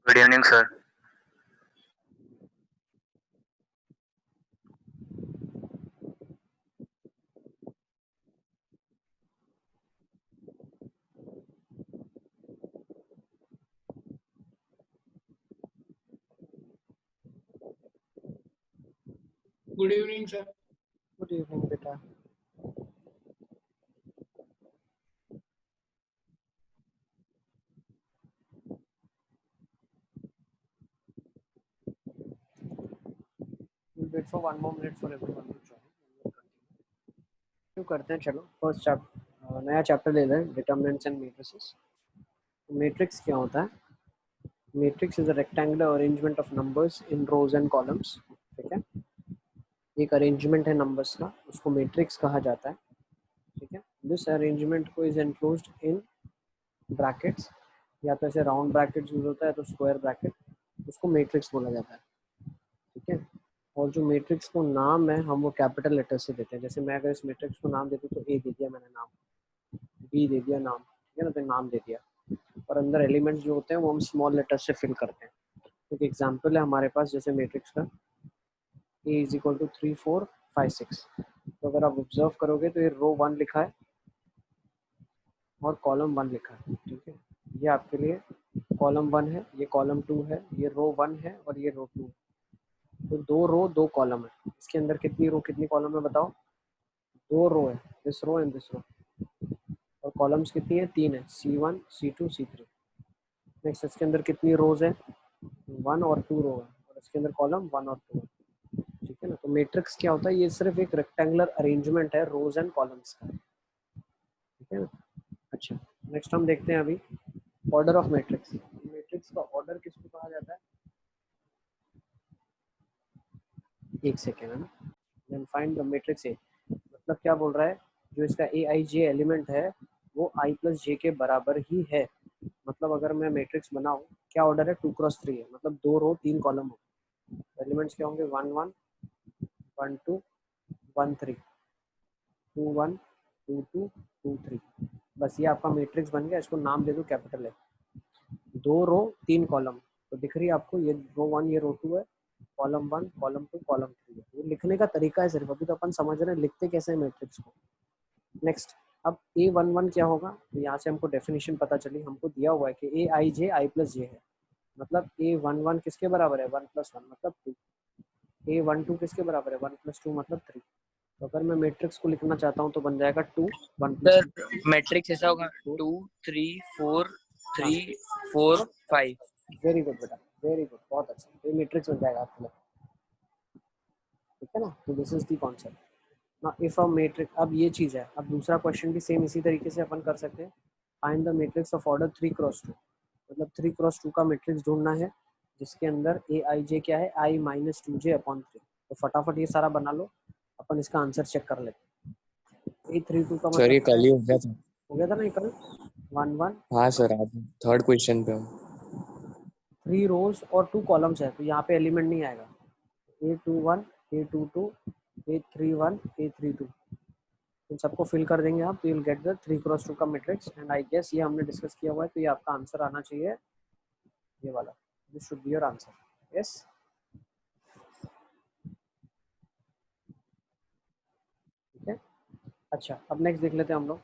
Good evening, sir. Good evening, sir. Good evening, beta. We'll wait for 1 more minute for everyone to join. शुरू करते हैं। चलो first chapter, नया chapter ले लें, डिटरमिनेंट्स एंड मैट्रिसेस। मैट्रिक्स क्या होता है? Matrix is a rectangular arrangement of numbers in rows and columns. ठीक है, एक अरेंजमेंट है नंबर्स का, उसको मैट्रिक्स कहा जाता है। ठीक है, दिस अरेंजमेंट को इज एनक्लोज्ड इन ब्रैकेट्स, या तो ऐसे राउंड ब्रैकेट्स यूज होता है तो स्क्वायर ब्रैकेट, उसको मैट्रिक्स बोला जाता है। ठीक है, और जो मैट्रिक्स को नाम है हम वो कैपिटल लेटर से देते हैं। जैसे मैं अगर इस मैट्रिक्स को नाम देती हूँ तो ए दे दिया मैंने नाम, बी दे दिया नाम, ठीक है ना, तो नाम दे दिया। और अंदर एलिमेंट्स जो होते हैं वो हम स्मॉल लेटर से फिल करते हैं। एक एग्जांपल है हमारे पास, जैसे मैट्रिक्स का ए इज इक्वल टू 3 4 5 6। तो अगर आप ऑब्जर्व करोगे तो ये रो 1 लिखा है और कॉलम 1 लिखा है। ठीक है, ये आपके लिए कॉलम 1 है, ये कॉलम 2 है, ये रो 1 है और ये रो 2 है। तो 2 रो 2 कॉलम है। इसके अंदर कितनी रो कितनी कॉलम है बताओ? 2 रो है, दिस रो एंड दिस रो। और कॉलम्स कितनी है? 3 है, C1 C2 C3। नेक्स्ट इसके अंदर कितनी रोज है? 1 और 2 रो है, और इसके अंदर कॉलम 1 और 2 है। ठीक है ना, तो मैट्रिक्स क्या होता है? ये सिर्फ एक रेक्टेंगुलर अरेंजमेंट है रोज एंड कॉलम्स का। ठीक है ना। अच्छा, नेक्स्ट हम देखते हैं अभी ऑर्डर ऑफ मैट्रिक्स। मैट्रिक्स का ऑर्डर किसको कहा जाता है? एक सेकेंड है ना। Then find the matrix A, मतलब क्या बोल रहा है? जो इसका ए आई जे एलिमेंट है वो आई प्लस जे के बराबर ही है। मतलब अगर मैं मैट्रिक्स बनाऊं, क्या ऑर्डर है? 2 क्रॉस 3 है, मतलब 2 रो 3 कॉलम हो। एलिमेंट्स क्या होंगे? 1 1 1 2 1 3, 2 1 2 2 2 3। बस ये आपका मैट्रिक्स बन गया। इसको नाम दे दो कैपिटल है। 2 रो 3 कॉलम, तो दिख रही है आपको, ये रो 1 ये रो 2 है, कॉलम 1 कॉलम 2 कॉलम 3 है। ये लिखने का तरीका है सिर्फ, अभी तो अपन समझ रहे हैं लिखते कैसे हैं मैट्रिक्स को। नेक्स्ट, अब A11 क्या होगा? तो यहाँ से हमको डेफिनेशन पता चली, हमको दिया हुआ है कि ए आई जे आई प्लस जे है, मतलब A11 किसके बराबर है? 1 + 1 मतलब 2। A12 किसके बराबर है? 1 + 2 मतलब 3। तो अगर मैं मैट्रिक्स को लिखना चाहता हूँ तो बन जाएगा 2 1 + सर मैट्रिक्स ऐसा होगा 2 3 4 3 4 5। वेरी गुड बेटा, वेरी गुड, बहुत अच्छा। ये मैट्रिक्स बन जाएगा आपके लिए। ठीक है ना, तो दिस इज द कॉन्सेप्ट ना। इफ अ मैट्रिक्स, अब ये चीज़ है, अब दूसरा क्वेश्चन भी सेम इसी तरीके से अपन कर सकते हैं। Find the matrix of order 3 × 2, मतलब 3 × 2 का मैट्रिक्स ढूंढना है जिसके अंदर ए आई जे क्या है? I - 2j/3। तो फटाफट ये सारा बना लो, अपन इसका आंसर चेक कर लेते हैं। A32 का सर मतलब ये क्या कल है? ही हो गया था। हो गया था ना ये कल? 1 1 हाँ सर, आज थर्ड क्वेश्चन पे हूँ। 3 रोज और 2 कॉलम्स है, तो यहाँ पे एलिमेंट नहीं आएगा। A21 A22 A31 A32, इन सबको फिल कर देंगे आप, तो यू विल गेट द 3 × 2 का मैट्रिक्स। एंड आई गेस ये हमने डिस्कस किया हुआ है, तो ये आपका आंसर आना चाहिए, ये वाला। This should be your answer. Yes, ठीक है। अच्छा, अब नेक्स्ट देख लेते हैं हम लोग।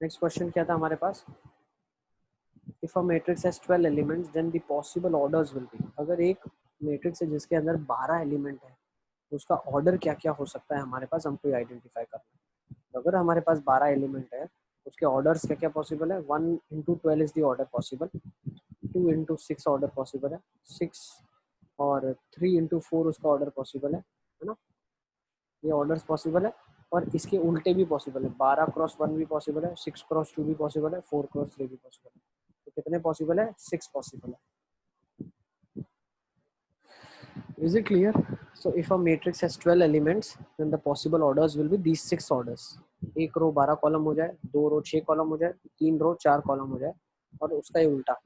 नेक्स्ट क्वेश्चन क्या था हमारे पास? If a matrix has 12 elements then the possible orders will be. अगर एक मैट्रिक्स है जिसके अंदर 12 एलिमेंट है तो उसका ऑर्डर क्या क्या हो सकता है हमारे पास, हमको आइडेंटिफाई करना है। तो अगर हमारे पास 12 एलिमेंट है, उसके ऑर्डर्स क्या क्या पॉसिबल है? 1 × 12 is the order possible, 2 × 6 order possible है, 6 और 3 × 4 उसका ऑर्डर पॉसिबल है ना। ये ऑर्डर्स पॉसिबल है। और इसके उल्टे भी पॉसिबल है, 12 × 1 भी पॉसिबल है, 6 × 2 भी पॉसिबल है, 4 × 3 भी पॉसिबल है। तो कितने पॉसिबल है? 6 पॉसिबल है। Is it clear? So if a matrix has 12 elements, then the possible orders will be these 6 orders. एक रो 12 कॉलम हो जाए, 2 रो 6 कॉलम हो जाए, 3 रो 4 कॉलम हो जाए, और उसका ही उल्टा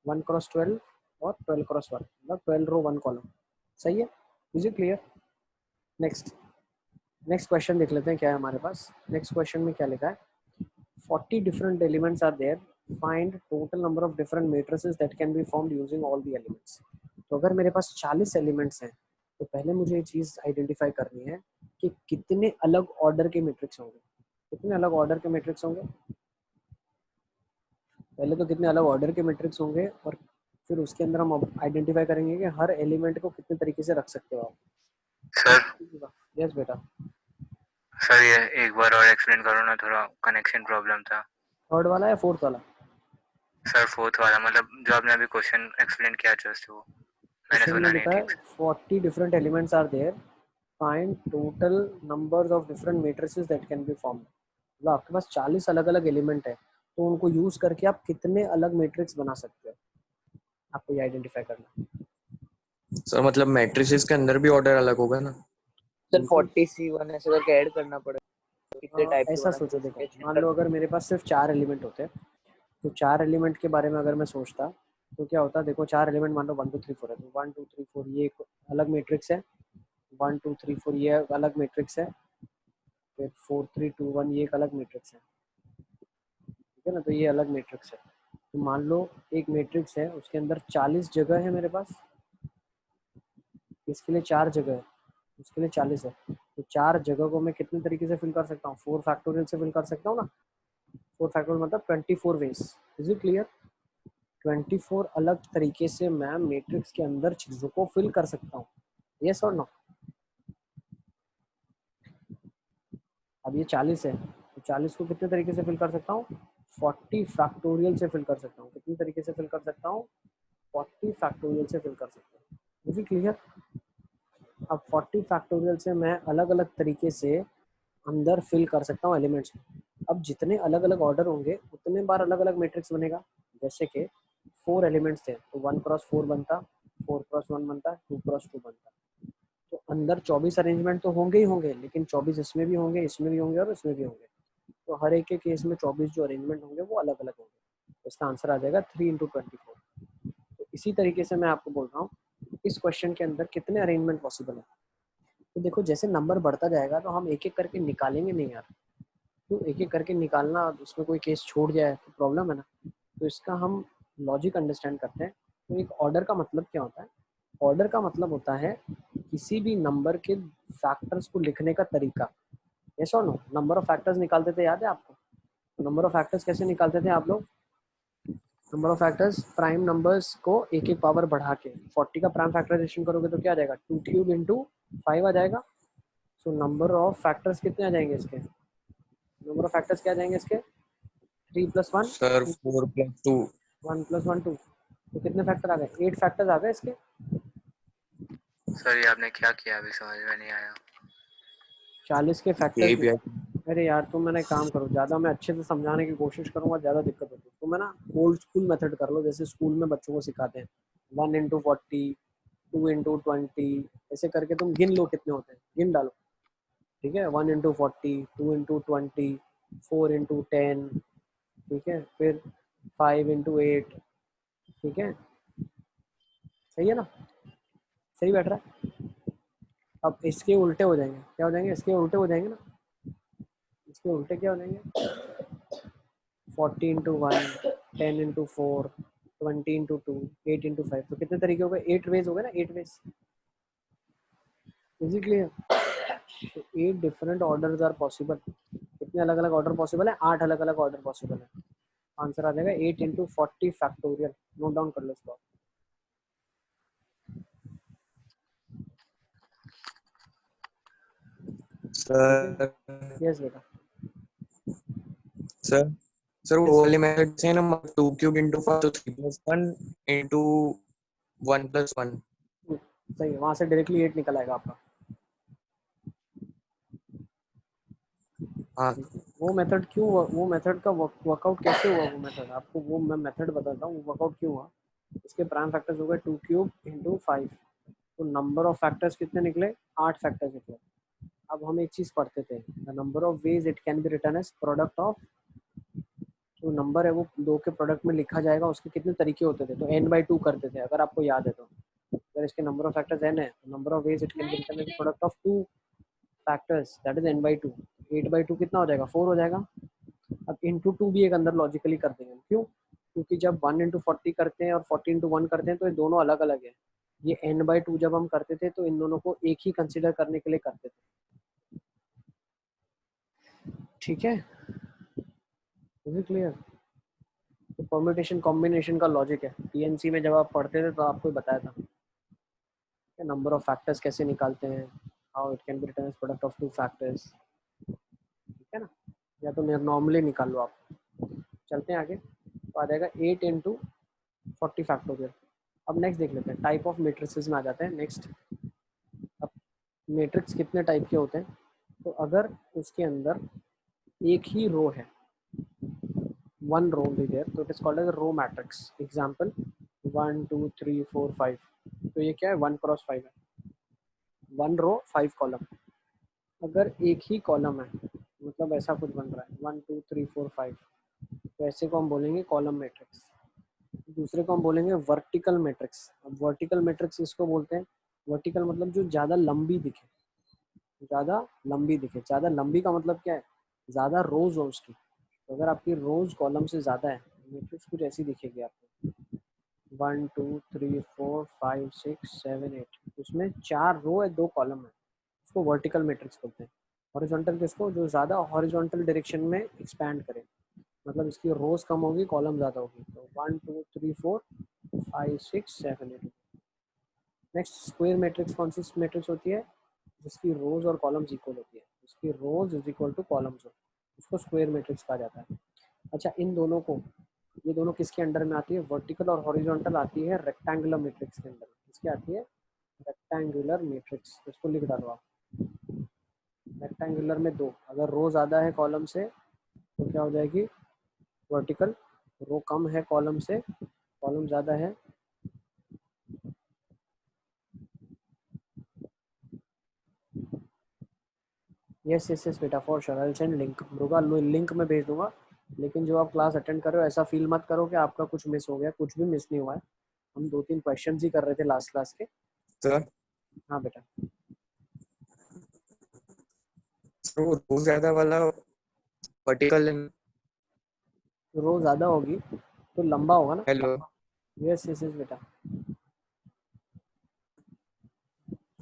1 × 12 और 12 × 1, मतलब 12 रो 1 कॉलम। सही है? Is it clear? Next question देख लेते हैं क्या है हमारे पास। नेक्स्ट क्वेश्चन में क्या लिखा है? 40 different elements are there find total number of different matrices that can be formed using all the elements. तो अगर मेरे पास 40 एलिमेंट्स हैं तो पहले मुझे ये चीज़ आइडेंटिफाई करनी है कि कितने अलग ऑर्डर के मैट्रिक्स होंगे। कितने अलग ऑर्डर के मैट्रिक्स होंगे? पहले तो कितने अलग ऑर्डर के मैट्रिक्स होंगे और फिर उसके अंदर हम आइडेंटिफाई करेंगे कि हर एलिमेंट को कितने तरीके से रख सकते हो आप। सर यस बेटा। सर ये एक बार और एक्सप्लेन करो ना, थोड़ा कनेक्शन प्रॉब्लम था। थर्ड वाला या फोर्थ वाला? सर फोर्थ वाला, मतलब जो आपने अभी क्वेश्चन एक्सप्लेन किया जस्ट वो मैंने क्वेश्चन सुना में नहीं लिखा है ठीक से। 40 different elements are there, find total numbers of different matrices that can be formed. मतलब आपके पास 40 अलग अलग एलिमेंट है तो उनको यूज करके आप कितने अलग मैट्रिक्स बना सकते हो, आपको ये आइडेंटिफाई करना है। सर मतलब मैट्रिसेस के अंदर भी ऑर्डर अलग होगा ना? सर बिल्कुल। 40C1 ऐसे करके ऐड करना पड़ेगा, कितने टाइप के ऐसा बना सोचो, देखो सकते मान लो हैं। अगर मेरे पास सिर्फ 4 एलिमेंट होते तो 4 एलिमेंट के बारे में अगर मैं सोचता तो क्या होता। देखो 4 एलिमेंट मान लो 1 2 3 4 है तो 1 2 3 4 ये एक अलग मैट्रिक्स है, 1 2 3 4 ये एक अलग मैट्रिक्स है, फिर 4 3 2 1 ये एक अलग मैट्रिक्स है, ठीक है ना। तो ये अलग मैट्रिक्स है। तो मान लो एक मैट्रिक्स है उसके अंदर 40 जगह है मेरे पास, इसके लिए 4 जगह है, उसके लिए 40 है। तो 4 जगह को मैं कितने तरीके से फिल कर सकता हूँ? 4 फैक्टोरियल से फिल कर सकता हूँ ना। 4 फैक्टोरियल मतलब 24 वेज। Is it clear? 24 अलग तरीके से मैं मैट्रिक्स के अंदर चीजों को फिल कर सकता हूँ। यस और नो? अब ये 40 है तो 40 को कितने तरीके से फिल कर सकता हूँ? 40 फैक्टोरियल से फिल कर सकता हूँ। कितनी तरीके से फिल कर सकता हूँ? 40 फैक्टोरियल से फिल कर सकता हूँ। Is it clear? अब 40 फैक्टोरियल से मैं अलग अलग तरीके से अंदर फिल कर सकता हूँ एलिमेंट्स। अब जितने अलग अलग ऑर्डर होंगे उतने बार अलग अलग मैट्रिक्स बनेगा। जैसे कि 4 एलिमेंट्स थे तो 1 क्रॉस 4 बनता, 4 क्रॉस 1 बनता, 2 क्रॉस 2 बनता। तो अंदर 24 अरेंजमेंट तो होंगे ही होंगे, लेकिन 24 इसमें भी होंगे, इसमें भी होंगे और इसमें भी होंगे। तो हर एक के केस में 24 जो अरेंजमेंट होंगे वो अलग अलग होंगे। तो इसका आंसर आ जाएगा 3 इंटू 24। तो इसी तरीके से मैं आपको बोल रहा हूँ इस क्वेश्चन के अंदर कितने अरेंजमेंट पॉसिबल है। तो देखो जैसे नंबर बढ़ता जाएगा तो हम एक एक करके निकालेंगे नहीं यार। तो एक एक करके निकालना, उसमें कोई केस छूट जाए तो प्रॉब्लम है ना। तो इसका हम लॉजिक अंडरस्टैंड करते हैं। तो एक ऑर्डर का मतलब क्या होता है? ऑर्डर का मतलब होता है किसी भी नंबर के फैक्टर्स को लिखने का तरीका। यस और नो? नंबर ऑफ फैक्टर्स निकालते थे, याद है आपको? तो नंबर ऑफ फैक्टर्स कैसे निकालते थे आप लोग? Number of factors prime numbers को एक एक पावर बढ़ा के 40 का प्राइम फैक्टराइजेशन करोगे तो क्या आ जाएगा? 2 क्यूब इंटू 5 आ जाएगा। सो नंबर ऑफ फैक्टर्स कितने आ जाएंगे इसके? नंबर ऑफ फैक्टर्स क्या आ जाएंगे इसके? 3 प्लस 1, सर 4+2। 1 प्लस 1 2। तो कितने फैक्टर आ गए? 8 फैक्टर्स आ गए इसके। सर ये आपने क्या किया अभी समझ में नहीं आया। 40 के यही फैक्टर्स। भी है। अरे यार तुम मैंने काम करो, ज़्यादा मैं अच्छे से समझाने की कोशिश करूंगा, ज़्यादा दिक्कत होती है तो मैं ना ओल्ड स्कूल मेथड कर लो, जैसे स्कूल में बच्चों को सिखाते हैं 1 इंटू 40, 2 इंटू 20, ऐसे करके तुम गिन लो कितने होते हैं, गिन डालो। ठीक है, 1 इंटू 40, 2 इंटू 20, 4 इंटू 10, ठीक है, फिर 5 इंटू 8, ठीक है, सही है ना? सही बैठ रहा है? अब इसके उल्टे हो जाएंगे, क्या हो जाएंगे? इसके उल्टे हो जाएंगे ना। इसके उल्टे क्या हो जाएंगे? 40 इंटू 1, 10 इंटू 4, 20 इंटू 2, 8 इंटू 5। तो कितने तरीके हो गए? 8 वेज हो गए ना, 8 वेज। Is it clear? तो 8 डिफरेंट ऑर्डर्स आर पॉसिबल। कितने अलग अलग ऑर्डर पॉसिबल है? 8 अलग अलग ऑर्डर पॉसिबल है। आंसर आ जाएगा 8 इंटू 40 फैक्टोरियल। नोट डाउन कर लो इसको। ठीक है, सर यस बेटा। सर सर वो वाले मेथड से ना 2 क्यूब इंटू 5 तो 3+1 इंटू 1+1। सही है, वहां से डायरेक्टली 8 निकल आएगा आपका। हाँ वो मेथड क्यों हुआ? वो मेथड का वर्कआउट कैसे हुआ? वो मेथड आपको, वो मैं मेथड बताता हूँ वर्कआउट क्यों हुआ। इसके प्राइम फैक्टर्स हो गए 2 क्यूब इंटू 5। तो नंबर ऑफ फैक्टर्स कितने निकले? 8 फैक्टर्स निकले। अब हम एक चीज पढ़ते थे, the number of ways it can be written as product of. जो नंबर है वो दो के प्रोडक्ट में लिखा जाएगा, उसके कितने तरीके होते थे? तो n/2 करते थे, अगर आपको याद है तो। अगर इसके नंबर ऑफ फैक्टर्स n है तो number of ways it can be written as product of 2 factors, that is n/2। 8/2 कितना हो जाएगा? 4 हो जाएगा। अब इंटू 2 भी एक अंदर लॉजिकली कर देंगे, क्यों? क्योंकि जब 1 इंटू 40 करते हैं और 40 इंटू 1 करते हैं तो ये दोनों अलग अलग है। ये n/2 जब हम करते थे तो इन दोनों को एक ही कंसिडर करने के लिए करते थे, ठीक है? Is it clear? तो परम्यूटेशन कॉम्बिनेशन का लॉजिक है, पीएनसी में जब आप पढ़ते थे तो आपको बताया था नंबर ऑफ फैक्टर्स कैसे निकालते हैं, how it can be written as product of two factors, ठीक है ना? या तो नॉर्मली निकाल लो आप। चलते हैं आगे, तो आ जाएगा 8 इंटू 40 फैक्टोरियल। अब नेक्स्ट देख लेते हैं, टाइप ऑफ मैट्रिसेस में आ जाते हैं नेक्स्ट। अब मैट्रिक्स कितने टाइप के होते हैं? तो अगर उसके अंदर एक ही रो है, वन रो भी देयर, तो it is called as row matrix. Example 1 2 3 4 5, तो ये क्या है? 1 क्रॉस 5 है, 1 रो 5 कॉलम। अगर एक ही कॉलम है, मतलब ऐसा कुछ बन रहा है 1 2 3 4 5, तो ऐसे को हम बोलेंगे कॉलम मैट्रिक्स। दूसरे को हम बोलेंगे वर्टिकल मैट्रिक्स। अब वर्टिकल मैट्रिक्स इसको बोलते हैं, वर्टिकल मतलब जो ज़्यादा लंबी दिखे, ज़्यादा लंबी दिखे। ज़्यादा लंबी का मतलब क्या है? ज़्यादा रोज हो उसकी। तो अगर आपकी रोज कॉलम से ज़्यादा है, मैट्रिक्स कुछ ऐसी दिखेगी आपको, 1 2 3 4 5 6 7 8, उसमें 4 रो है 2 कॉलम है, उसको वर्टिकल मैट्रिक्स बोलते हैं। हॉरिजॉन्टल किसको? जो ज़्यादा हॉरिजॉन्टल डायरेक्शन में एक्सपैंड करे, मतलब इसकी रोज कम होगी कॉलम ज़्यादा होगी। तो 1 2 3 4 5 6 7 8। नेक्स्ट स्क्वायर मैट्रिक्स कौन सी मैट्रिक्स होती है? जिसकी रोज और कॉलम्स इक्वल होती है, जिसकी रोज इज इक्वल टू कॉलम्स हो, उसको स्क्वायर मैट्रिक्स कहा जाता है। अच्छा, इन दोनों को, ये दोनों किसके अंडर में आती है? वर्टिकल और हॉरिजॉन्टल आती है रेक्टेंगुलर मैट्रिक्स के अंदर। किसके आती है? Rectangular matrix. इसको लिख डालो आप, रेक्टेंगुलर में 2, अगर रो ज़्यादा है कॉलम से तो क्या हो जाएगी? वर्टिकल। रो कम है कॉलम से, कॉलम ज़्यादा है यस यस यस बेटा, for sure I will send link. होगा लिंक में भेज दूंगा, लेकिन जो आप क्लास अटेंड कर रहे हो ऐसा फील मत करो कि आपका कुछ मिस हो गया। कुछ भी मिस नहीं हुआ है, हम 2-3 क्वेश्चन ही कर रहे थे लास्ट क्लास के। सर हाँ बेटा, तो रो ज्यादा वाला वर्टिकल। रो ज़्यादा होगी तो लंबा होगा ना। हेलो। यस यस यस बेटा,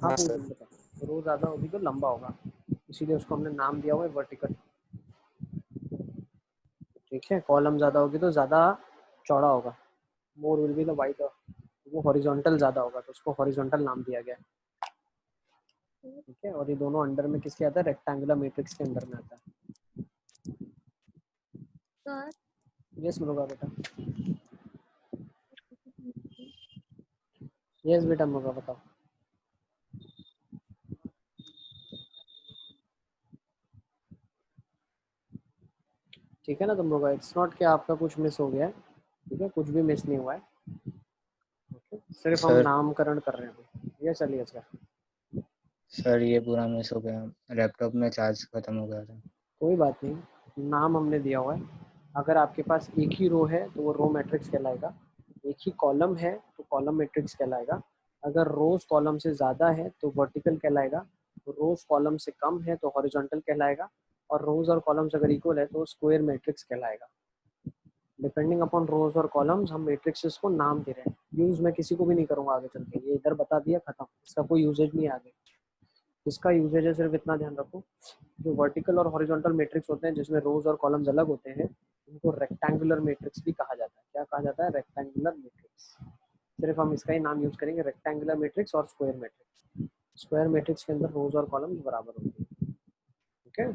हाँ हाँ पूछ सर। बेटा। रो ज़्यादा होगी तो लंबा होगा, इसीलिए उसको हमने नाम दिया हुआ है वर्टिकल, ठीक है? कॉलम ज़्यादा होगी तो ज़्यादा चौड़ा होगा, more will be the wide. वो हॉरिजॉन्टल ज़्यादा होगा तो उसको हॉरिजॉन्टल नाम दिया गया है, ठीक है? और ये दोनों अंडर में किसके आता है? रेक्टेंगुलर मैट्रिक्स के अंदर में आता है। यस मुरुगा बेटा, यस बेटा मुरुगा बताओ। ठीक है ना तुम लोग? इट्स नॉट कि आपका कुछ मिस हो गया है, ठीक है? कुछ भी मिस नहीं हुआ है, ओके? सिर्फ हम सर नामकरण कर रहे हैं अभी। ये चलिए सर, सर ये पूरा मिस हो गया, लैपटॉप में चार्ज खत्म हो गया था। कोई बात नहीं, नाम हमने दिया हुआ है। अगर आपके पास एक ही रो है तो वो रो मैट्रिक्स कहलाएगा, एक ही कॉलम है तो कॉलम मैट्रिक्स कहलाएगा। अगर रोज कॉलम से ज़्यादा है तो वर्टिकल कहलाएगा, रोज कॉलम से कम है तो हॉरिजॉन्टल कहलाएगा, और रोज और कॉलम्स अगर इक्वल है तो स्क्वायर मैट्रिक्स कहलाएगा। डिपेंडिंग अपॉन रोज और कॉलम्स हम मैट्रिक्सेस को नाम दे रहे हैं। यूज मैं किसी को भी नहीं करूंगा आगे चल के, ये इधर बता दिया, खत्म, इसका कोई यूजेज नहीं है आगे। इसका यूजेज है, सिर्फ इतना ध्यान रखो, जो वर्टिकल और हॉरिजॉन्टल मैट्रिक्स होते हैं जिसमें रोज और कॉलम्स अलग होते हैं, उनको रेक्टेंगुलर मैट्रिक्स भी कहा जाता है। क्या कहा जाता है? Rectangular matrix. सिर्फ हम इसका ही नाम यूज करेंगे, रेक्टेंगुलर मैट्रिक्स और स्क्वायर मैट्रिक्स। स्क्वायर मैट्रिक्स के अंदर रोज और कॉलम्स बराबर होंगे, ठीक है?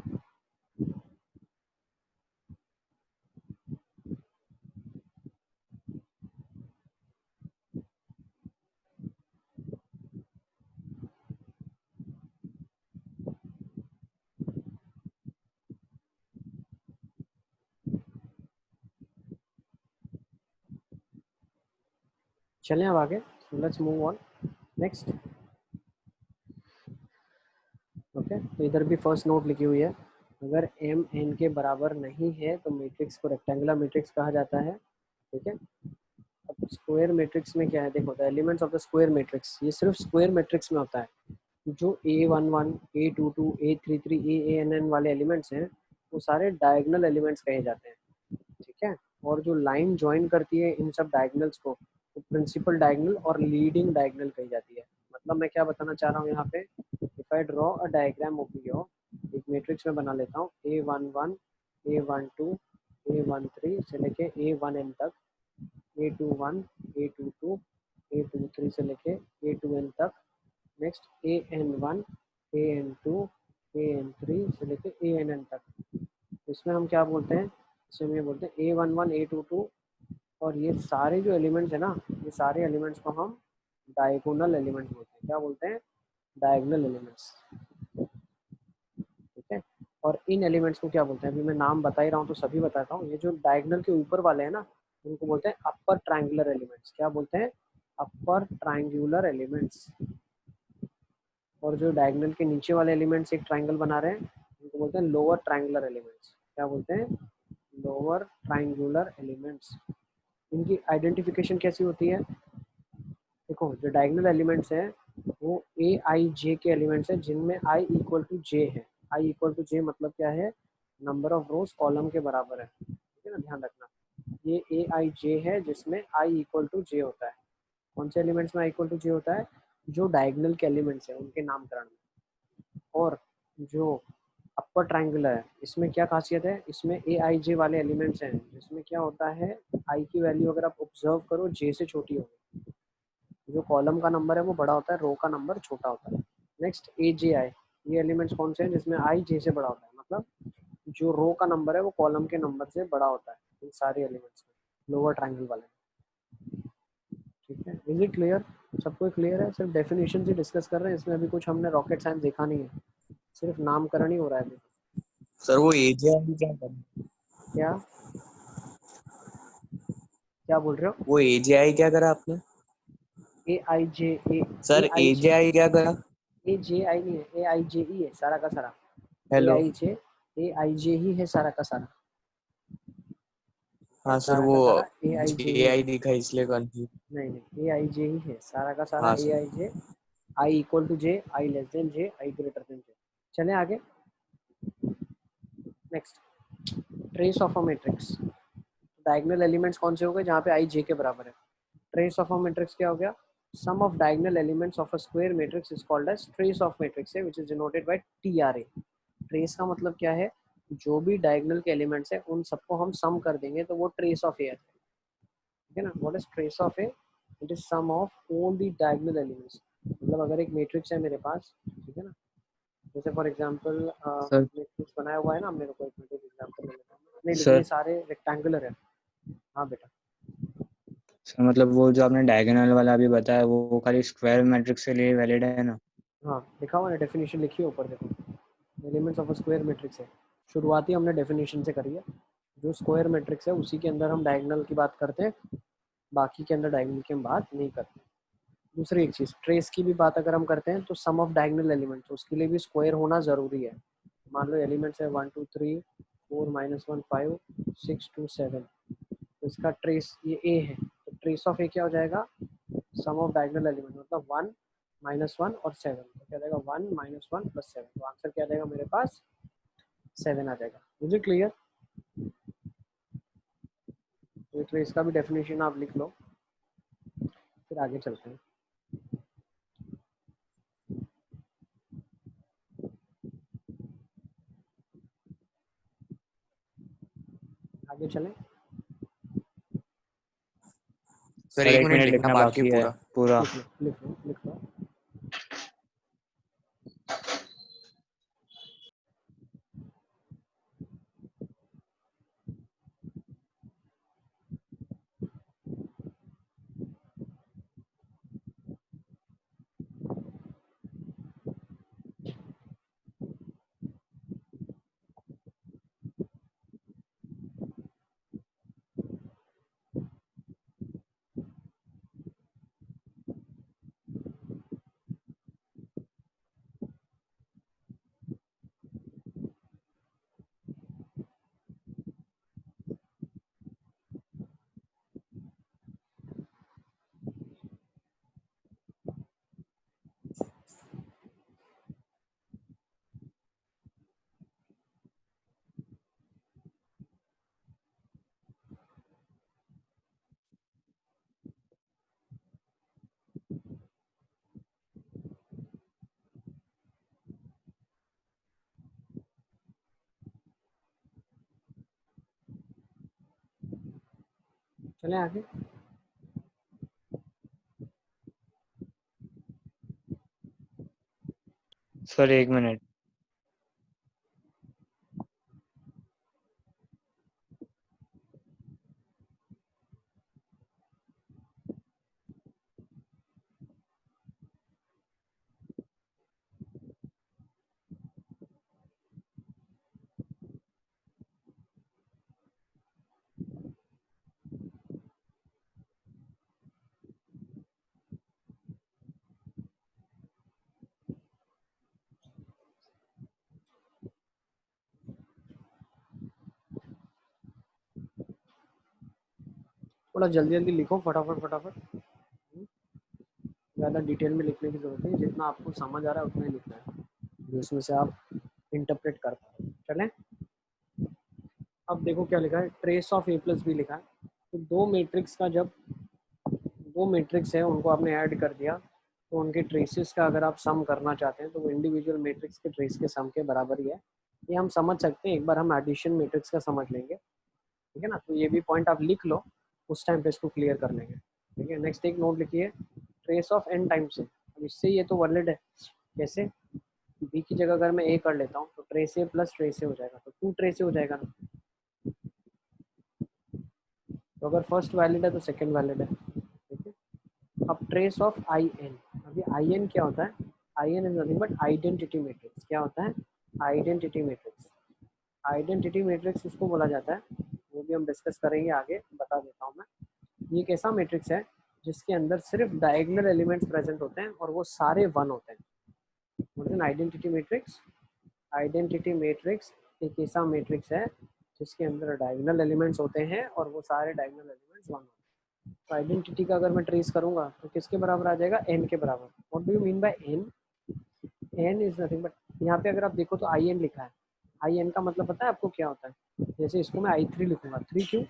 चलें अब आगे, let's move on next. Okay, तो इधर भी फर्स्ट नोट लिखी हुई है, अगर m n के बराबर नहीं है तो मैट्रिक्स को रेक्टेंगुलर मैट्रिक्स कहा जाता है, ठीक है? अब स्क्वायर मैट्रिक्स में क्या है देखो, the elements of the square matrix, ये सिर्फ स्क्वायर मैट्रिक्स में होता है। जो A11, A22, A33, AANN वाले एलिमेंट्स हैं, वो सारे डायगोनल एलिमेंट्स कहे जाते हैं, ठीक है। और जो लाइन ज्वाइन करती है इन सब डायगोनल्स को वो प्रिंसिपल डायगोनल और लीडिंग डायगोनल कही जाती है। मतलब मैं क्या बताना चाह रहा हूँ यहाँ पे, if I draw a diagram of your, एक मैट्रिक्स में बना लेता हूँ A11 A12 A13 से लेके A1n तक, A21 A22 A23 से लेके A2n तक, नेक्स्ट AN1 AN2 AN3 से लेके ANN तक। इसमें हम क्या बोलते हैं, इसमें ये बोलते हैं A11 A22, और ये सारे जो एलिमेंट्स है ना, ये सारे एलिमेंट्स को हम डायगोनल एलिमेंट्स बोलते हैं। क्या बोलते हैं? डायगोनल एलिमेंट्स, ठीक है। और इन एलिमेंट्स को क्या बोलते हैं, अभी मैं नाम बता ही रहा हूँ तो सभी बताता हूँ। ये जो डायगोनल के ऊपर वाले हैं ना, उनको बोलते हैं अपर ट्रायंगुलर एलिमेंट्स। क्या बोलते हैं? Upper triangular elements. और जो डायगोनल के नीचे वाले एलिमेंट्स एक ट्रायंगल बना रहे हैं, उनको बोलते हैं लोअर ट्रायंगुलर एलिमेंट्स। क्या बोलते हैं? Lower triangular elements. इनकी आइडेंटिफिकेशन कैसी होती है? देखो, जो डायगोनल एलिमेंट्स हैं वो AIJ के एलिमेंट्स हैं जिनमें I इक्वल टू J है। I इक्वल टू J मतलब क्या है? नंबर ऑफ रोज कॉलम के बराबर है, ठीक है ना, ध्यान रखना। ये AIJ है जिसमें I इक्वल टू J होता है। कौन से एलिमेंट्स में I इक्वल टू J होता है? जो डायगोनल के एलिमेंट्स हैं उनके नामकरण में। और जो अपर ट्रायंगुलर है, इसमें क्या खासियत है? इसमें AIJ वाले एलिमेंट्स हैं जिसमें क्या होता है, I की वैल्यू अगर आप ऑब्जर्व करो J से छोटी होगी। जो कॉलम का नंबर है वो बड़ा होता है, रो का नंबर छोटा होता है। नेक्स्ट AJI, ये एलिमेंट्स कौन से हैं जिसमें I J से बड़ा होता है, मतलब जो रो का नंबर है वो कॉलम के नंबर से बड़ा होता है इन सारे एलिमेंट्स में, लोअर ट्रायंगल वाले, ठीक है। Is it clear? सबको क्लियर है? सिर्फ डेफिनेशन ही डिस्कस कर रहे हैं, इसमें अभी कुछ हमने रॉकेट साइंस देखा नहीं है, सिर्फ नामकरण ही हो रहा है अभी। सर वो AGI क्या करें? क्या क्या बोल रहे हो? वो AGI क्या करा आपने? AIJ सर AIJ AGI क्या करा? AJI नहीं है, AIJ ही है सारा का सारा। हेलो। AIJ ही है सारा का सारा, हाँ सर, सारा वो का सारा AIJ ही JI है। दिखा इसलिए कंफ्यूज। नहीं नहीं, AIJ ही है सारा का सारा, हाँ sir. AIJ। I equal to J, I less than J, I greater than J। चलें आगे। Next, trace of a matrix. Diagonal elements कौन से हो गए जहाँ पे I J के बराबर है? ट्रेस ऑफ अ मैट्रिक्स क्या हो गया? Sum of diagonal elements of a square matrix is called as trace of matrix है, which is denoted by TRA। Trace का मतलब क्या है? जो भी डायगोनल के एलिमेंट्स है उन सबको हम सम कर देंगे तो वो ट्रेस ऑफ ए है, ठीक है ना। What is trace of A? It is sum of all the diagonal elements. मतलब अगर एक मैट्रिक्स है मेरे पास, ठीक है ना, जैसे फॉर एग्जांपल सर मैट्रिक्स बनाया हुआ है ना, मेरे को एक मिनट एग्जांपल ले लेता हूँ। नहीं, लेकिन ये सर सारे रेक्टेंगुलर है। हाँ बेटा। सर मतलब वो जो आपने डायगोनल वाला अभी बताया वो खाली स्क्वायर मैट्रिक्स के लिए वैलिड है ना? हाँ, लिखा हुआ है, डेफिनेशन लिखी है ऊपर, देखो। Elements of a square matrix है, शुरुआती हमने डेफिनेशन से करी है। जो स्क्वायर मैट्रिक्स है उसी के अंदर हम डायगोनल की बात करते हैं, बाकी के अंदर डायगोनल की हम बात नहीं करते। दूसरी एक चीज़, ट्रेस की भी बात अगर हम करते हैं तो सम ऑफ डायगोनल एलिमेंट्स, उसके लिए भी स्क्वायर होना ज़रूरी है। मान लो एलिमेंट्स है 1 2 3 4 -1 5 6 2 7, तो इसका ट्रेस ये ए है, तो ट्रेस ऑफ ए क्या हो जाएगा? सम ऑफ डायगोनल एलिमेंट, मतलब 1 -1 और 7, तो क्या जाएगा 1 -1 + 7, तो आंसर क्या जाएगा मेरे पास? 7 आ जाएगा। मुझे क्लियर? तो ट्रेस का भी डेफिनेशन आप लिख लो, फिर आगे चलते हैं। आगे चलें। सर सर 1 एक मिनट मिनट लिखना लिखना बाकी है बाकी है पूरा। पूरा। लिख लो लिख लो लिख लो। चलें आगे। सर एक मिनट। थोड़ा जल्दी जल्दी लिखो, फटाफट फटाफट। ज़्यादा डिटेल में लिखने की जरूरत नहीं, जितना आपको समझ आ रहा है उतना ही लिखना है, जिसमें से आप इंटरप्रेट कर पाओ। चलें, अब देखो क्या लिखा है, trace of A plus B लिखा है। तो दो मैट्रिक्स का, जब दो मैट्रिक्स है उनको आपने ऐड कर दिया, तो उनके ट्रेसेस का अगर आप सम करना चाहते हैं तो वो इंडिविजुअल मैट्रिक्स के ट्रेस के सम के बराबर ही है। ये हम समझ सकते हैं, एक बार हम एडिशन मैट्रिक्स का समझ लेंगे, ठीक है ना। तो ये भी पॉइंट आप लिख लो, उस टाइम पे इसको क्लियर कर लेंगे, ठीक है। नेक्स्ट एक नोट लिखिए, ट्रेस ऑफ एन टाइम्स से। अब इससे ये तो वैलिड है, कैसे, बी की जगह अगर मैं ए कर लेता हूँ तो ट्रेस ए प्लस ट्रेस ए हो जाएगा, तो टू ट्रेस ए हो जाएगा ना। तो अगर फर्स्ट वैलिड है तो सेकंड वैलिड है, ठीक है। अब ट्रेस ऑफ आई एन, अभी आई एन क्या होता है, I N is nothing but identity matrix. क्या होता है, आइडेंटिटी मैट्रिक्स। आइडेंटिटी मैट्रिक्स उसको बोला जाता है, वो भी हम डिस्कस करेंगे आगे, बता देता हूँ मैं। ये एक ऐसा मैट्रिक्स है जिसके अंदर सिर्फ डायगोनल एलिमेंट्स प्रेजेंट होते हैं और वो सारे वन होते हैं। What is an identity matrix, identity matrix एक ऐसा मैट्रिक्स है जिसके अंदर डायगोनल एलिमेंट्स होते हैं और वो सारे डायगोनल एलिमेंट्स वन होते हैं। तो आइडेंटिटी का अगर मैं ट्रेस करूंगा तो किसके बराबर आ जाएगा, एन के बराबर। What do you mean by N, N is nothing but, यहाँ पे अगर आप देखो तो आई एन लिखा है, आई एन का मतलब पता है आपको क्या होता है। जैसे इसको मैं आई थ्री लिखूंगा, थ्री क्यों,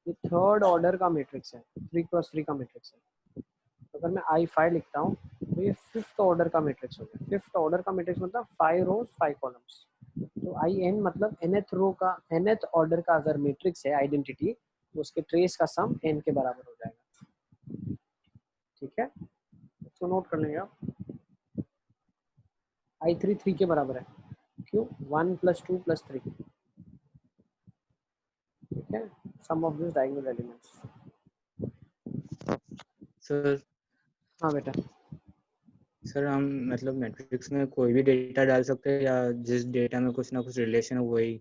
ये थर्ड ऑर्डर का मैट्रिक्स है, थ्री क्रॉस थ्री का मैट्रिक्स है। तो अगर मैं आई फाइव लिखता हूँ तो ये फिफ्थ ऑर्डर का मैट्रिक्स हो गया। फिफ्थ ऑर्डर का मैट्रिक्स मतलब फाइव रोज फाइव कॉलम्स। तो आई एन मतलब nth रो का, nth ऑर्डर का अगर मैट्रिक्स है आइडेंटिटी, तो उसके ट्रेस का सम n के बराबर हो जाएगा, ठीक है। तो नोट कर लेंगे आप, आई थ्री थ्री के बराबर है, क्यों, one plus two plus three, ठीक है। Sum of this diagonal elements. Sir हाँ बेटा, सर हम मतलब मैट्रिक्स में कोई भी डेटा डाल सकते हैं या जिस डेटा में कुछ ना कुछ रिलेशन हो वही?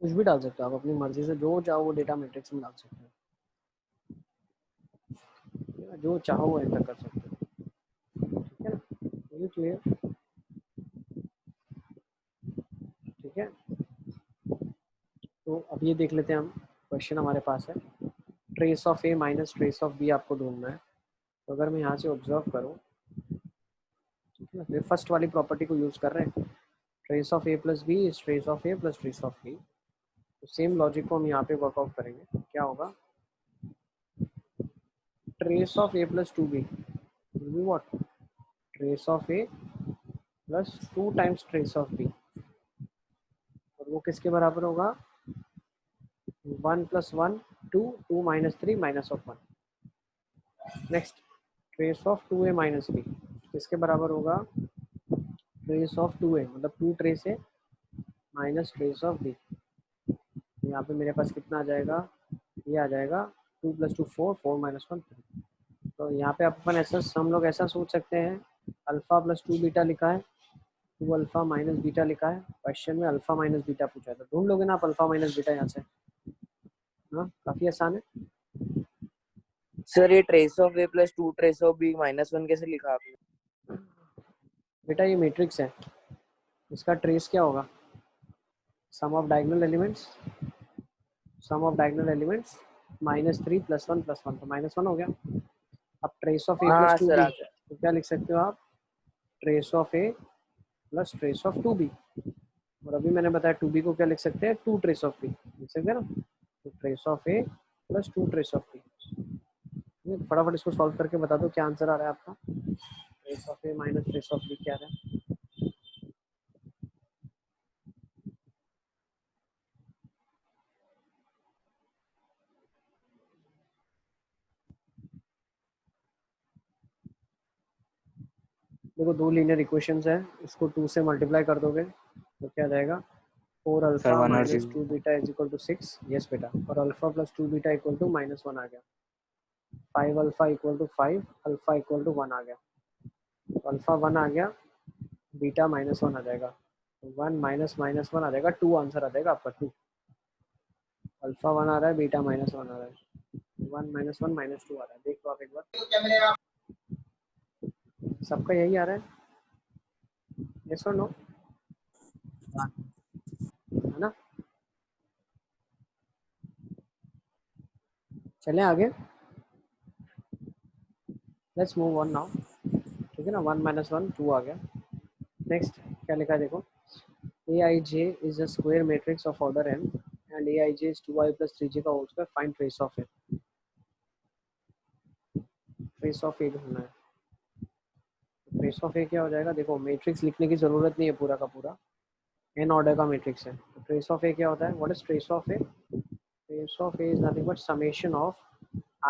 कुछ भी डाल सकते हो आप, अपनी मर्जी से जो चाहो वो डेटा मैट्रिक्स में डाल सकते हो, जो चाहो वो एंटर कर सकते हो, ठीक है ना। ये क्लियर, ठीक है। तो अब ये देख लेते हैं हम, क्वेश्चन हमारे पास है, trace of A minus trace of B आपको ढूंढना है। तो अगर मैं यहाँ से ऑब्जर्व करूँ, ठीक है ना, फिर फर्स्ट वाली प्रॉपर्टी को यूज़ कर रहे हैं, trace of A plus B is trace of A plus trace of B. तो सेम लॉजिक को हम यहाँ पे वर्कआउट करेंगे। क्या होगा, trace of A plus two B will be what, trace of A plus two times trace of B, और वो किसके बराबर होगा, one plus one, two, two minus three minus of one. Next, trace of two A minus B किसके बराबर होगा, trace of two A मतलब two trace A minus trace of B. यहाँ पे मेरे पास कितना आ जाएगा, ये आ जाएगा two plus two four, four minus one three. तो यहाँ पे अपन ऐसा, हम लोग ऐसा सोच सकते हैं, अल्फा प्लस टू बीटा लिखा है, टू अल्फा माइनस बीटा लिखा है, क्वेश्चन में अल्फा माइनस बीटा पूछा है, तो ढूंढ लोगे ना आप अल्फा माइनस बीटा यहाँ से। हाँ, काफ़ी आसान है। सर ये trace of A plus two trace of B minus one कैसे लिखा आपने? बेटा ये मैट्रिक्स है, इसका ट्रेस क्या होगा, sum of diagonal elements, sum of diagonal elements minus three plus one plus one, तो माइनस वन हो गया। अब ट्रेस ऑफ ए प्लस हाँ टू सर बी, आ गया। तो क्या लिख सकते हो आप, trace of A plus trace of two B. और अभी मैंने बताया टू बी को क्या लिख सकते हैं, टू ट्रेस ऑफ बी लिख सकते हैं ना। तो trace of A plus two trace of B. फटाफट इसको सॉल्व करके बता दो क्या आंसर आ रहा है आपका, trace of A minus trace of B क्या आ रहा है। देखो दो लीनियर इक्वेशंस है, इसको 2 से मल्टीप्लाई कर दोगे तो क्या जाएगा 4 सर अल्फा 1 और minus 0 2 beta is equal to 6। Yes बेटा, और alpha plus 2 beta equal to -1 आ गया। 5 alpha equal to 5, alpha equal to 1 आ गया। तो अल्फा 1 आ गया, बीटा -1 आ जाएगा। 1 माइनस -1 आ जाएगा, 2 आंसर आ जाएगा आपका 2। अल्फा 1 आ रहा है, बीटा -1 आ रहा है, 1 -1 -2 आ रहा है। देख लो आप एक बार, सबका यही आ रहा है। यस और नो, है ना? चलें आगे, लेट्स मूव ऑन नाउ। ठीक है ना, 1 -1 2 आ गया। नेक्स्ट क्या लिखा है देखो, Aij is a square matrix of order n and Aij is 2i plus 3j का whole square, find trace of it। Trace of A ढूंढना है। ट्रेस ऑफ ए क्या हो जाएगा, देखो मैट्रिक्स लिखने की जरूरत नहीं है, पूरा का पूरा n ऑर्डर का मैट्रिक्स है। तो ट्रेस ऑफ ए क्या होता है, what is trace of A? Trace of A is nothing but summation of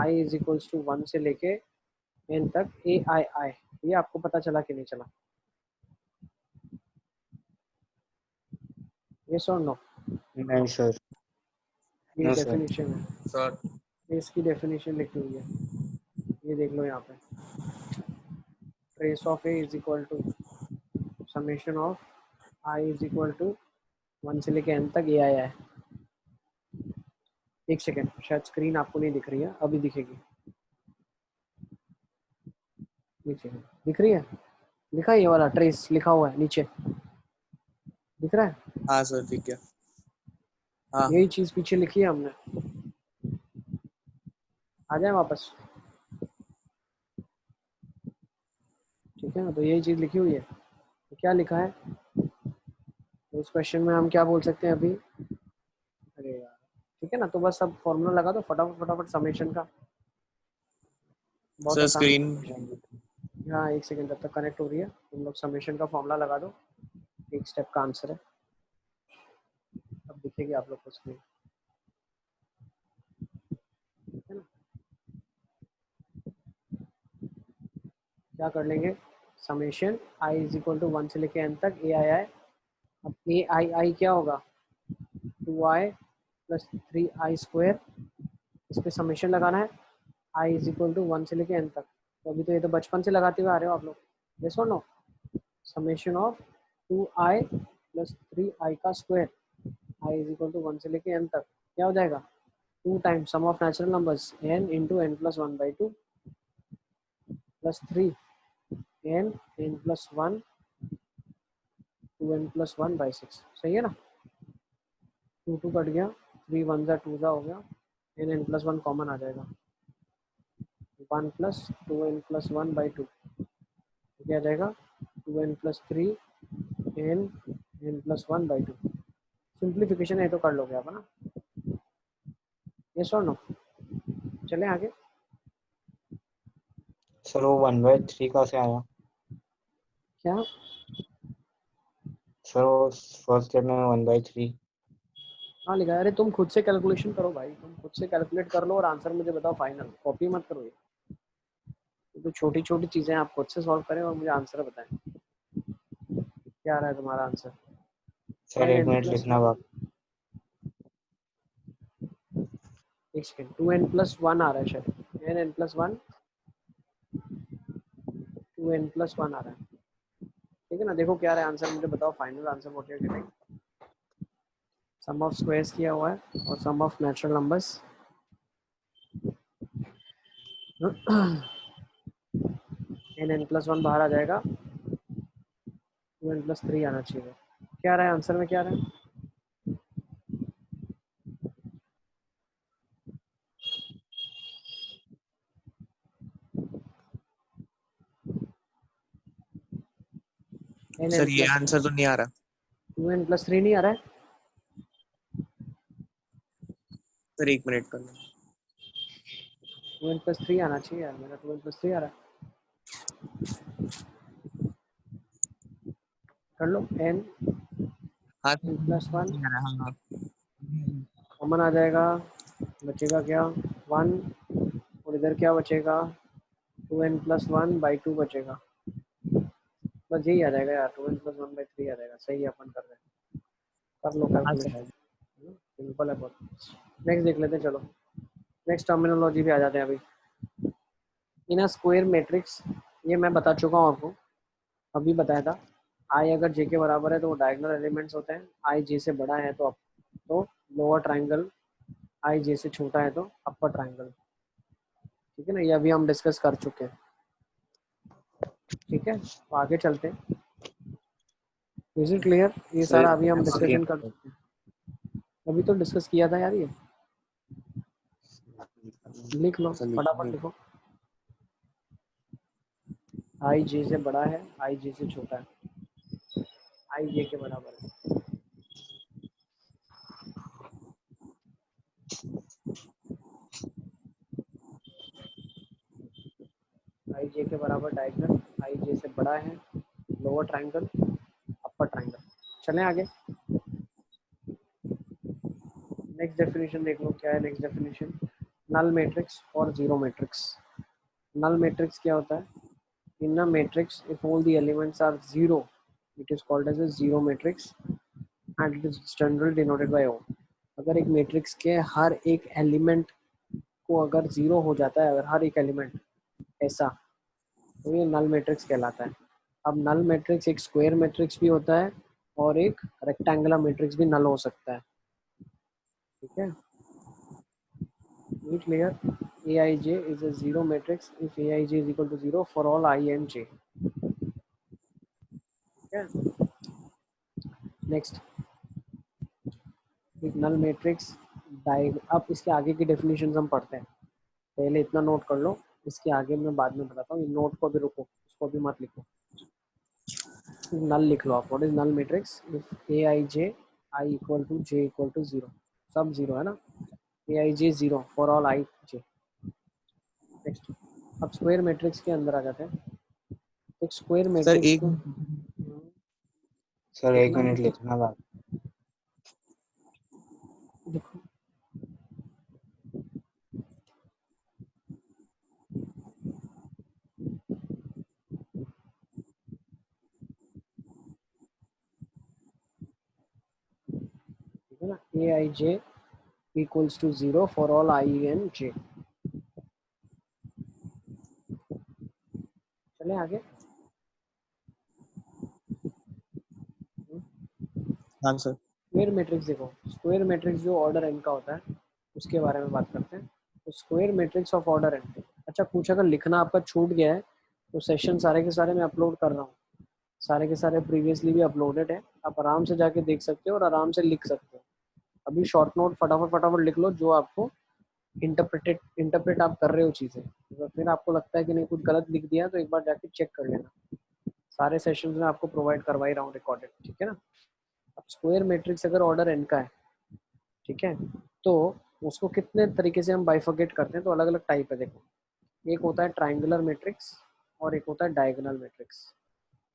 i is equals to 1 से लेके n तक ai। ये आपको पता चला कि नहीं चला? यस और नो? नहीं सर, ये नो सर। डेफिनेशन है, सर इसकी डेफिनेशन लिखी हुई है, ये देख लो यहाँ पे। Trace of A is equal to summation of i is equal to 1 से लेके n तक ए आई है। एक सेकेंड, शायद स्क्रीन आपको नहीं दिख रही है, अभी दिखेगी। एक सेकेंड, दिख रही है? लिखा है ये वाला ट्रेस लिखा हुआ है नीचे, दिख रहा है? हाँ सर ठीक है। हाँ यही चीज पीछे लिखी है हमने, आ जाए वापस। ठीक है ना, तो यही चीज लिखी हुई है। तो क्या लिखा है तो उस क्वेश्चन में हम क्या बोल सकते हैं अभी? अरे यार, ठीक है ना, तो बस अब फॉर्मूला लगा दो फटाफट फटाफट समेशन का, बहुत सर आसान स्क्रीन है। हाँ एक सेकेंड, जब तक कनेक्ट हो रही है तुम लोग समेशन का फॉर्मूला लगा दो, एक स्टेप का आंसर है। अब दिखेगी आप लोग को स्क्रीन, ठीक है ना? क्या कर लेंगे, summation i is equal to 1 से लेके n तक ए आई आई। अब ए आई आई क्या होगा, 2i प्लस 3i स्क्वायर, इस पे समेशन लगाना है i इज इक्वल टू 1 से लेके n तक। तो अभी तो ये तो बचपन से लगाते हुए आ रहे हो आप लोग, यस और no? Summation of 2i plus 3i का square, i is equal to 1 से लेके n तक क्या हो जाएगा, 2 times sum of natural numbers n into n plus 1/2 plus 3 n n plus 1 2n plus 1/6। सही है ना? 2 2 कट गया, 3 1 जा 2 जा हो गया, n n प्लस 1 कॉमन आ जाएगा, 1 प्लस 2n प्लस 1/2 क्या आ जाएगा, 2n plus 3 n n plus 1/2। Simplification है तो कर लोगे आप, है ना? यस और नो? चलें आगे। सर वो 1/3 कहाँ से आया? क्या? सर वो फर्स्ट स्टेप में 1/3। हाँ लिखा है, अरे तुम खुद से कैलकुलेशन करो भाई, तुम खुद से कैलकुलेट कर लो और आंसर मुझे बताओ फाइनल, कॉपी मत करो। ये तो छोटी छोटी चीजें आप खुद से सॉल्व करें और मुझे आंसर बताएं, क्या आ रहा है तुम्हारा आंसर। सर एक मिनट लिखना बाकी। एक सेकेंड, 2n प्लस 1 आ रहा है शायद, n प्लस 1 2n प्लस 1 आ रहा है। ठीक है ना, देखो क्या आ रहा है आंसर, मुझे बताओ final answer what you are getting. Sum of squares किया हुआ है और sum of natural numbers. n plus 1 बाहर आ जाएगा, 2n प्लस 3 आना चाहिए। क्या आ रहा है आंसर में, क्या आ रहा है? सर ये आंसर तो नहीं आ रहा। 2n प्लस 3 नहीं आ रहा है? सर एक मिनट कर लो। 2n प्लस 3 आना चाहिए यार, मेरा 2n प्लस 3 आ रहा है। कर लो, n हाँ प्लस 1 नहीं आ रहा। हाँ कॉमन आ जाएगा, बचेगा क्या 1, और इधर क्या बचेगा 2n प्लस 1/2 बचेगा। बस यही आ जाएगा यार, 2n + 1/3 आ जाएगा। सही है, अपन कर रहे हैं, कर लो कैलकुलेशन, सिंपल है बहुत। नेक्स्ट देख लेते हैं, चलो नेक्स्ट टर्मिनोलॉजी भी आ जाते हैं अभी। इन अ स्क्वायर मैट्रिक्स, ये मैं बता चुका हूँ आपको, अभी बताया था। आई अगर जे के बराबर है तो वो डायगोनल एलिमेंट्स होते हैं, आई जे से बड़ा है तो लोअर ट्राइंगल, आई जे से छोटा है तो अपर ट्राइंगल। ठीक है ना, ये अभी हम डिस्कस कर चुके हैं। ठीक है, तो आगे चलते हैं। Is it clear? ये सर सारा अभी हम आगे डिस्कशन कर चुके हैं, अभी तो डिस्कस किया था यार। ये लिख लो, फटाफट लिखो। आई जे से बड़ा है, आई जे से छोटा है, आई जे के बराबर है। आई जे के बराबर डायगोनल, आई जे से बड़ा है, लोअर ट्राइंगल, अपर ट्राइंगल। चलें आगे, नेक्स्ट डेफिनेशन देख लो। क्या है नेक्स्ट डेफिनेशन? नल मैट्रिक्स और जीरो मैट्रिक्स। नल मैट्रिक्स क्या होता है? In a matrix if all the elements are zero, it is called as a zero matrix and it is generally denoted by O. अगर एक matrix के हर एक element को अगर जीरो हो जाता है, अगर हर एक एलिमेंट ऐसा, तो ये नल मैट्रिक्स कहलाता है। अब नल मैट्रिक्स एक स्क्वायर मैट्रिक्स भी होता है और एक रेक्टेंगुलर मैट्रिक्स भी नल हो सकता है। ठीक है, clear? Aij is a zero matrix if Aij is equal to 0 for all I and j. ठीक है, नेक्स्ट एक नल मैट्रिक्स अब इसके आगे की डेफिनेशन हम पढ़ते हैं। पहले इतना नोट कर लो, इसके आगे मैं बाद में बताता हूँ। नोट को भी रुको, उसको भी मत लिखो, नल लिख लो आप। What is null matrix? If Aij I equal to j equal to 0, सब जीरो है ना, Aij 0 for all I j। Next, अब स्क्वायर मैट्रिक्स के अंदर आ जाते हैं। एक स्क्वायर सर मैट्रिक्स एक को सर एक लिखना मिनट लिखना बात। देखो, ठीक है ना, Aij equals to 0 for all I and j। चले आगे। हाँ सर। स्क्वायर मैट्रिक्स देखो, स्क्वायर मैट्रिक्स जो ऑर्डर n का होता है उसके बारे में बात करते हैं। तो square matrix of order n। अच्छा, कुछ अगर लिखना आपका छूट गया है तो सेशन सारे के सारे मैं अपलोड कर रहा हूँ, सारे के सारे प्रीवियसली भी अपलोडेड है, आप आराम से जाके देख सकते हो और आराम से लिख सकते हो। अभी शॉर्ट नोट फटाफट फटाफट लिख लो, जो आपको इंटरप्रेट आप कर रहे हो चीज़ें। तो फिर आपको लगता है कि नहीं कुछ गलत लिख दिया, तो एक बार जाके चेक कर लेना। सारे सेशंस में आपको प्रोवाइड करवा ही रहा हूँ रिकॉर्डेड। ठीक है ना, अब स्क्वायर मैट्रिक्स अगर ऑर्डर n का है, ठीक है, तो उसको कितने तरीके से हम बाइफर्केट करते हैं? तो अलग अलग टाइप है। देखो, एक होता है ट्राइंगुलर मैट्रिक्स और एक होता है डायगोनल मैट्रिक्स।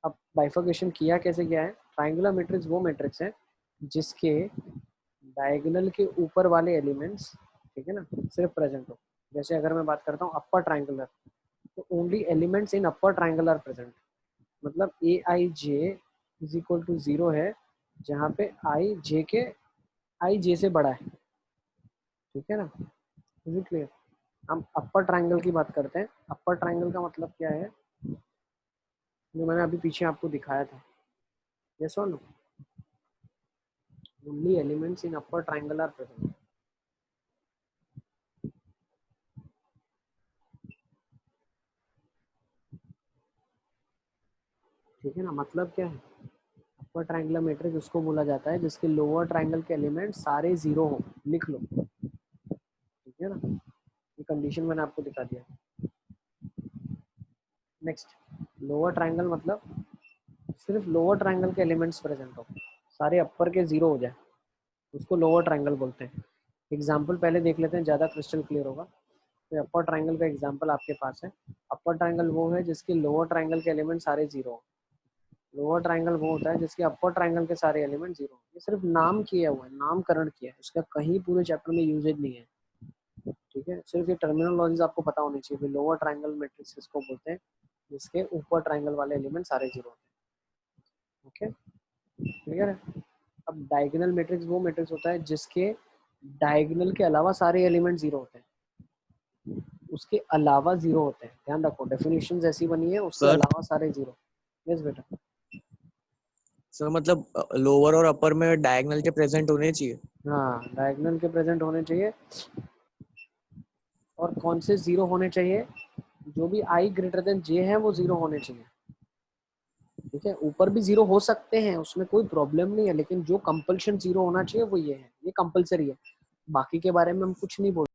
अब बाइफर्केशन किया कैसे गया है? ट्राइंगुलर मैट्रिक्स वो मैट्रिक्स है जिसके डायगोनल के ऊपर वाले एलिमेंट्स, ठीक है ना, सिर्फ प्रेजेंट हो। जैसे अगर मैं बात करता हूँ अपर ट्राइंगुलर, तो only elements in upper triangle are present. मतलब Aij इज इक्वल टू 0 है जहाँ पे आई जे से बड़ा है। ठीक है ना, इज इट क्लियर? हम अपर ट्राइंगल की बात करते हैं। अपर ट्राइंगल का मतलब क्या है, जो मैंने अभी पीछे आपको दिखाया था। यस और no? Only elements in upper triangle are present. ठीक है ना, मतलब क्या है? अपर ट्राइंगुलर मैट्रिक्स उसको बोला जाता है जिसके लोअर ट्राइंगल के एलिमेंट सारे जीरो हो। लिख लो, ठीक है ना, ये कंडीशन मैंने आपको दिखा दिया। नेक्स्ट, लोअर ट्राइंगल मतलब सिर्फ लोअर ट्राइंगल के एलिमेंट्स प्रेजेंट हो, सारे अपर के जीरो हो जाए, उसको लोअर ट्राइंगल बोलते हैं। एग्जाम्पल पहले देख लेते हैं, ज़्यादा क्रिस्टल क्लियर होगा। तो अपर ट्राइंगल का एग्जाम्पल आपके पास है। अपर ट्राइंगल वो है जिसके लोअर ट्राइंगल के एलिमेंट सारे जीरो हो। लोअर ट्राइंगल वो होता है जिसके अपर ट्राइंगल के सारे एलिमेंट जीरो। ये सिर्फ नाम किया हुआ है, नामकरण किया है, उसका कहीं पूरे चैप्टर में यूजेज नहीं है। ठीक है, सिर्फ ये टर्मिनोलॉजीज आपको पता होनी चाहिए। लोअर ट्राइंगल मैट्रिक्स इसको बोलते हैं जिसके ऊपर ट्राइंगल वाले एलिमेंट सारे जीरो होते हैं। ओके, क्लियर है? अब डायगोनल मैट्रिक्स वो मैट्रिक्स होता है जिसके डायगोनल के अलावा सारे एलिमेंट जीरो होते हैं, उसके अलावा जीरो होते हैं, ध्यान रखो डेफिनेशन ऐसी बनी है, उसके Sir? अलावा सारे जीरो। यस बेटा। सर मतलब लोअर और अपर में डायगोनल के प्रेजेंट होने चाहिए। हाँ, डायगोनल के प्रेजेंट होने चाहिए। और कौन से जीरो होने चाहिए? जो भी i ग्रेटर देन j है वो जीरो होने चाहिए। ठीक है, ऊपर भी जीरो हो सकते हैं, उसमें कोई प्रॉब्लम नहीं है, लेकिन जो कंपल्शन जीरो होना चाहिए वो ये है, ये कंपलसरी है। बाकी के बारे में हम कुछ नहीं बोल